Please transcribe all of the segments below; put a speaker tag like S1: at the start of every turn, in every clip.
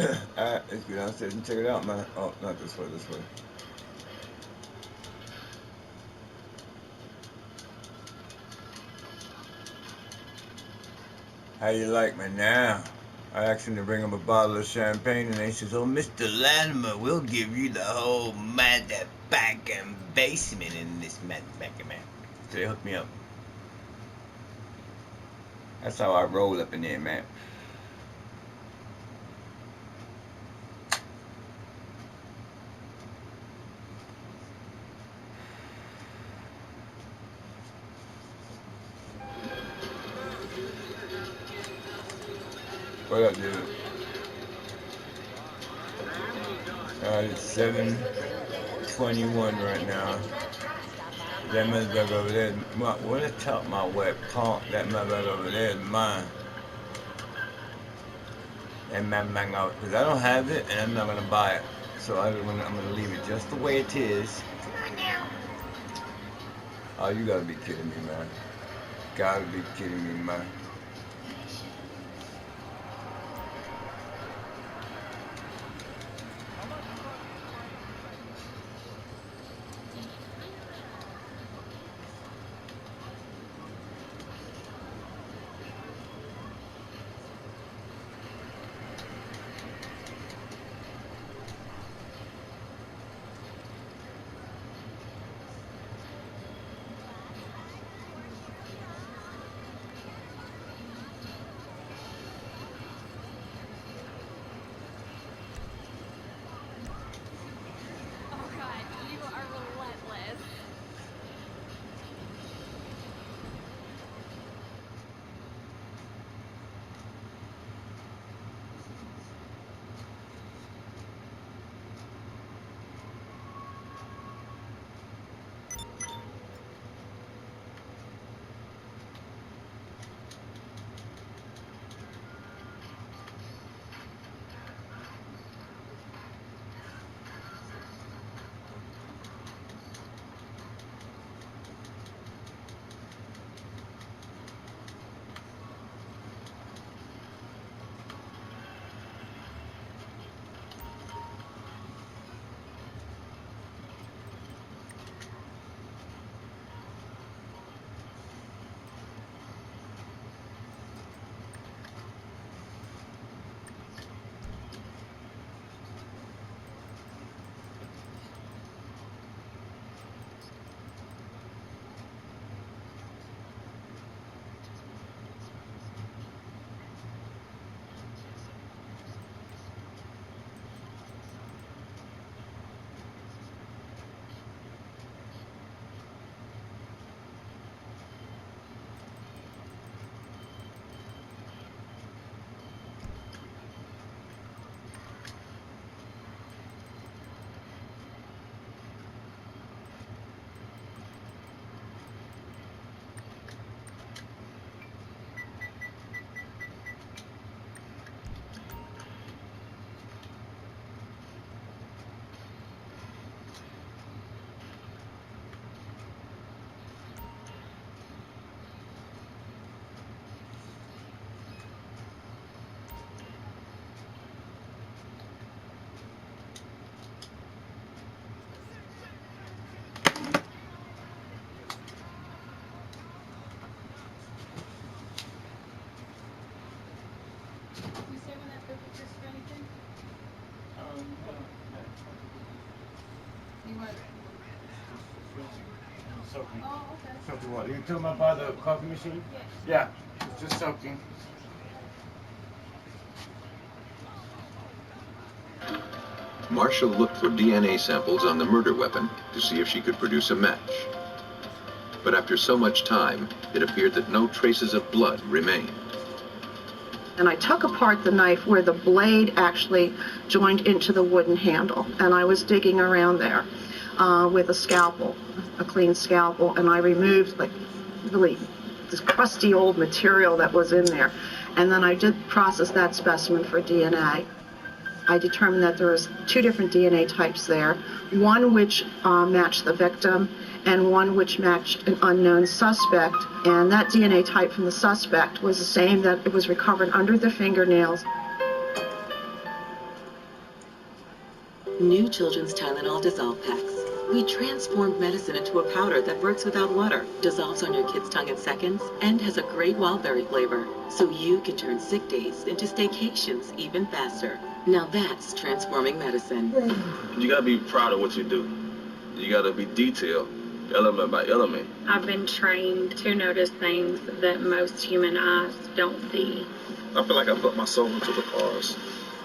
S1: Alright, let's go downstairs and check it out, man. Oh, not this way, this way. How you like me now? I asked him to bring him a bottle of champagne, and he says, "Oh, Mr. Latimer, we'll give you the whole motherfucking basement in this motherfucker, man." So they hooked me up. That's how I roll up in there, man. What up, dude? It's 7:21 right now. That motherfucker over there, what is top my wet pump? That motherfucker over there is mine. And because I don't have it, and I'm not gonna buy it. So I'm gonna leave it just the way it is. Oh, you gotta be kidding me, man. Gotta be kidding me, man.
S2: Soaking. Oh, okay. Soaking water. You talking about by the coffee machine? Yes. Yeah, it's just soaking.
S3: Marshall looked for DNA samples on the murder weapon to see if she could produce a match. But after so much time, it appeared that no traces of blood remained.
S4: And I took apart the knife where the blade actually joined into the wooden handle, and I was digging around there with a scalpel, a clean scalpel, and I removed like really this crusty old material that was in there. And then I did process that specimen for DNA. I determined that there was 2 different DNA types there, one which matched the victim and one which matched an unknown suspect. And that DNA type from the suspect was the same that it was recovered under the fingernails.
S5: New children's Tylenol dissolve packs. We transformed medicine into a powder that works without water, dissolves on your kid's tongue in seconds, and has a great wildberry flavor. So you can turn sick days into staycations even faster. Now that's transforming medicine.
S6: You gotta be proud of what you do. You gotta be detailed, element by element.
S7: I've been trained to notice things that most human eyes don't see.
S6: I feel like I put my soul into the cause.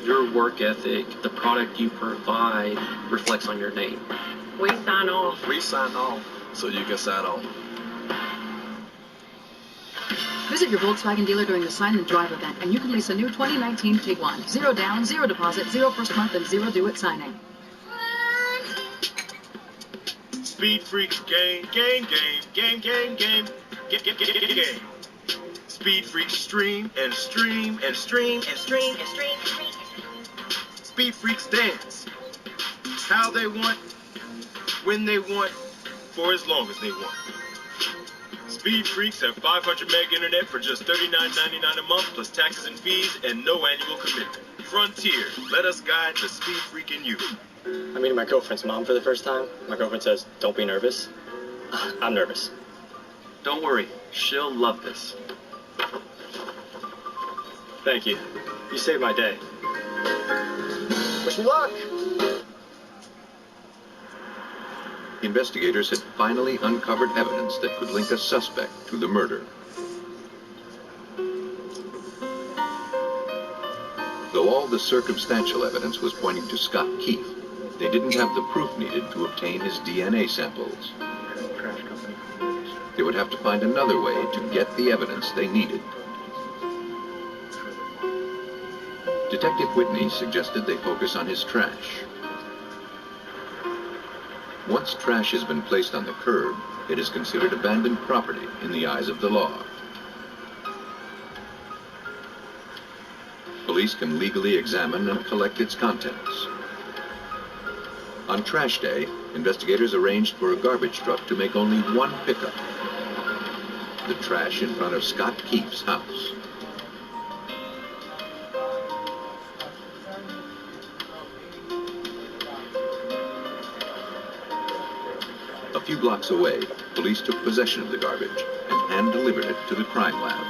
S8: Your work ethic, the product you provide, reflects on your name.
S7: We sign off.
S6: We sign off so you can sign on.
S9: Visit your Volkswagen dealer during the Sign and Drive event, and you can lease a new 2019 Tiguan. 0 down, 0 deposit, 0 first month, and 0 due at signing.
S6: Speed Freaks game. Speed Freaks stream and stream and stream and stream and stream. Speed Freaks dance. How they want, when they want, for as long as they want. Speed Freaks have 500 meg internet for just $39.99 a month, plus taxes and fees, and no annual commitment. Frontier, let us guide the Speed Freak in you.
S8: I'm meeting my girlfriend's mom for the first time. My girlfriend says, "Don't be nervous." I'm nervous. Don't worry, she'll love this. Thank you. You saved my day. Wish me luck.
S3: Investigators had finally uncovered evidence that could link a suspect to the murder. Though all the circumstantial evidence was pointing to Scott Keefe, they didn't have the proof needed to obtain his DNA samples. They would have to find another way to get the evidence they needed. Detective Whitney suggested they focus on his trash. Once trash has been placed on the curb, it is considered abandoned property in the eyes of the law. Police can legally examine and collect its contents. On trash day, investigators arranged for a garbage truck to make only one pickup: the trash in front of Scott Keefe's house. A few blocks away, police took possession of the garbage and hand-delivered it to the crime lab.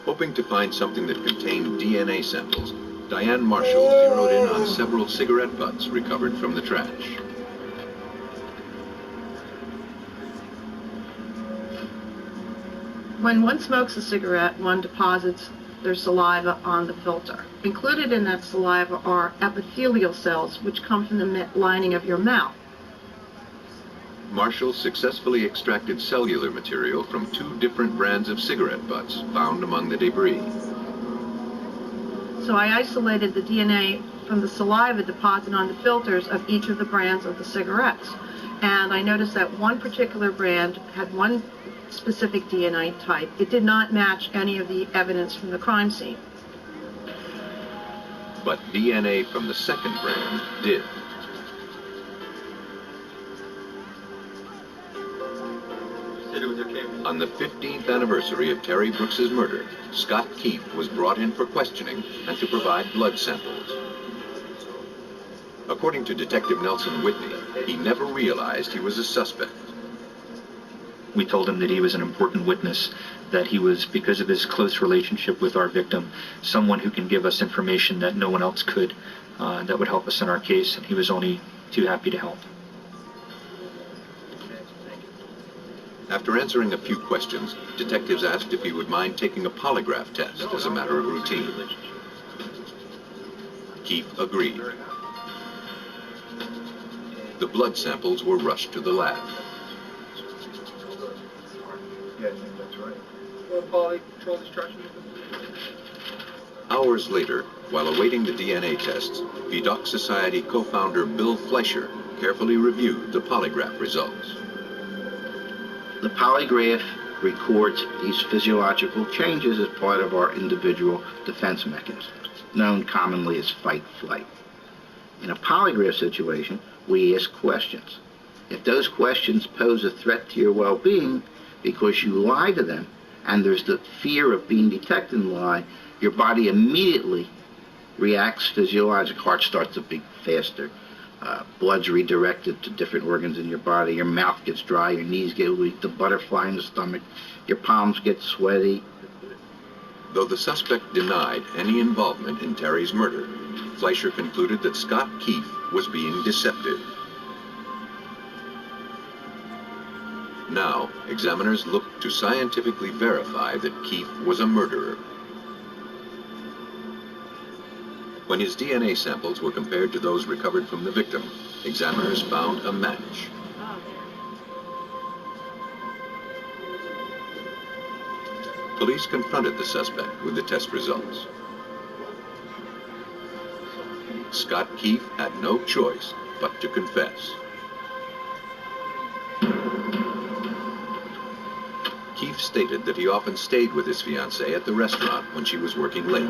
S3: Hoping to find something that contained DNA samples, Diane Marshall zeroed in on several cigarette butts recovered from the trash.
S4: When one smokes a cigarette, one deposits their saliva on the filter. Included in that saliva are epithelial cells, which come from the lining of your mouth.
S3: Marshall successfully extracted cellular material from 2 different brands of cigarette butts found among the debris.
S4: So I isolated the DNA from the saliva deposited on the filters of each of the brands of the cigarettes. And I noticed that one particular brand had one specific DNA type. It did not match any of the evidence from the crime scene.
S3: But DNA from the second brand did. On the 15th anniversary of Terry Brooks's murder, Scott Keefe was brought in for questioning and to provide blood samples. According to Detective Nelson Whitney, he never realized he was a suspect.
S10: We told him that he was an important witness, that he was, because of his close relationship with our victim, someone who can give us information that no one else could, that would help us in our case, and he was only too happy to help.
S3: After answering a few questions, detectives asked if he would mind taking a polygraph test as a matter of routine. Keefe agreed. The blood samples were rushed to the lab. Hours later, while awaiting the DNA tests, Vidocq Society co-founder Bill Fleischer carefully reviewed the polygraph results.
S11: The polygraph records these physiological changes as part of our individual defense mechanisms, known commonly as fight-flight. In a polygraph situation, we ask questions. If those questions pose a threat to your well-being because you lie to them, and there's the fear of being detected in the lie, your body immediately reacts physiologically. Heart starts to beat faster. Blood's redirected to different organs in your body. Your mouth gets dry, your knees get weak, the butterfly in the stomach, your palms get sweaty.
S3: Though the suspect denied any involvement in Terry's murder, Fleischer concluded that Scott Keefe was being deceptive. Now, examiners looked to scientifically verify that Keefe was a murderer. When his DNA samples were compared to those recovered from the victim, examiners found a match. Police confronted the suspect with the test results. Scott Keefe had no choice but to confess. Keefe stated that he often stayed with his fiancée at the restaurant when she was working late.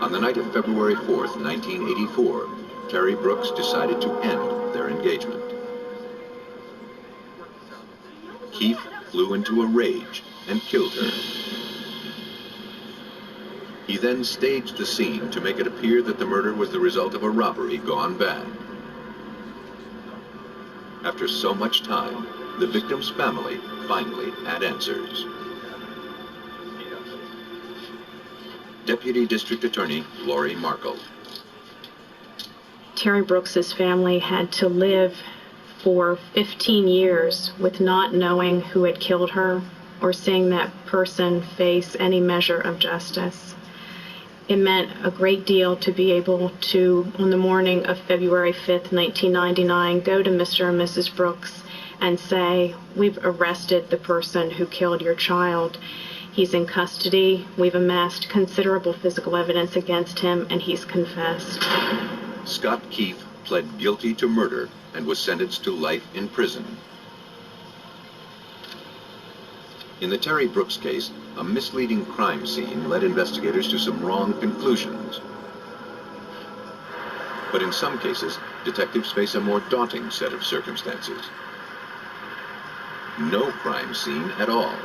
S3: On the night of February 4th, 1984, Terry Brooks decided to end their engagement. Keefe flew into a rage and killed her. He then staged the scene to make it appear that the murder was the result of a robbery gone bad. After so much time, the victim's family finally had answers. Deputy District Attorney Lori Markle.
S7: Terry Brooks's family had to live for 15 years with not knowing who had killed her or seeing that person face any measure of justice. It meant a great deal to be able to, on the morning of February 5th, 1999, go to Mr. and Mrs. Brooks and say, "We've arrested the person who killed your child. He's in custody. We've amassed considerable physical evidence against him, and he's confessed."
S3: Scott Keefe pled guilty to murder and was sentenced to life in prison. In the Terry Brooks case, a misleading crime scene led investigators to some wrong conclusions. But in some cases, detectives face a more daunting set of circumstances. No crime scene at all.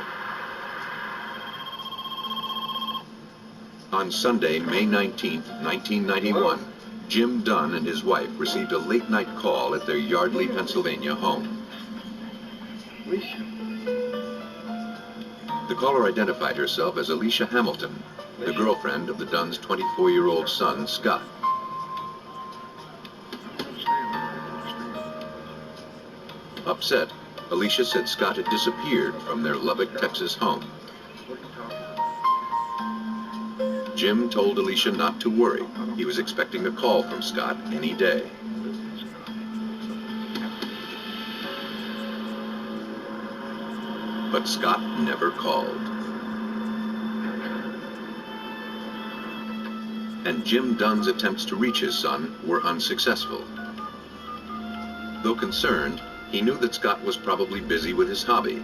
S3: On Sunday, May 19th, 1991, Jim Dunn and his wife received a late-night call at their Yardley, Pennsylvania home. The caller identified herself as Alicia Hamilton, the girlfriend of the Dunn's 24-year-old son, Scott. Upset, Alicia said Scott had disappeared from their Lubbock, Texas home. Jim told Alicia not to worry. He was expecting a call from Scott any day. But Scott never called. And Jim Dunn's attempts to reach his son were unsuccessful. Though concerned, he knew that Scott was probably busy with his hobby,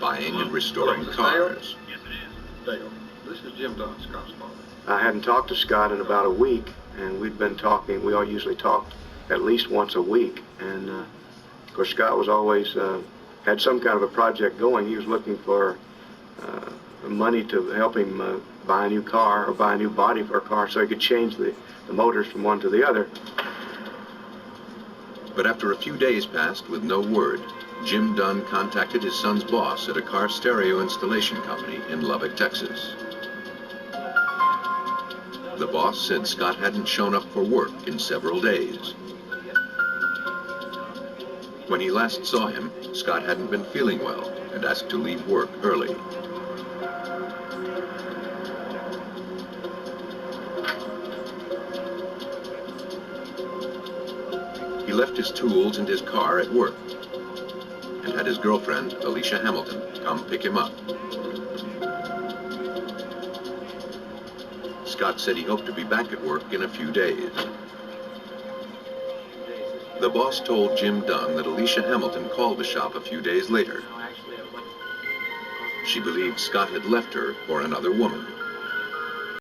S3: buying and restoring cars.
S12: Yes, it is. Dale, this is Jim Dunn, Scott's father.
S13: I hadn't talked to Scott in about a week, and we'd been talking. We all usually talked at least once a week, and of course Scott was always had some kind of a project going. He was looking for money to help him buy a new car or buy a new body for a car so he could change the motors from one to the other.
S3: But after a few days passed with no word, Jim Dunn contacted his son's boss at a car stereo installation company in Lubbock, Texas. The boss said Scott hadn't shown up for work in several days. When he last saw him, Scott hadn't been feeling well and asked to leave work early. He left his tools and his car at work and had his girlfriend, Alicia Hamilton, come pick him up. Scott said he hoped to be back at work in a few days. The boss told Jim Dunn that Alicia Hamilton called the shop a few days later. She believed Scott had left her for another woman.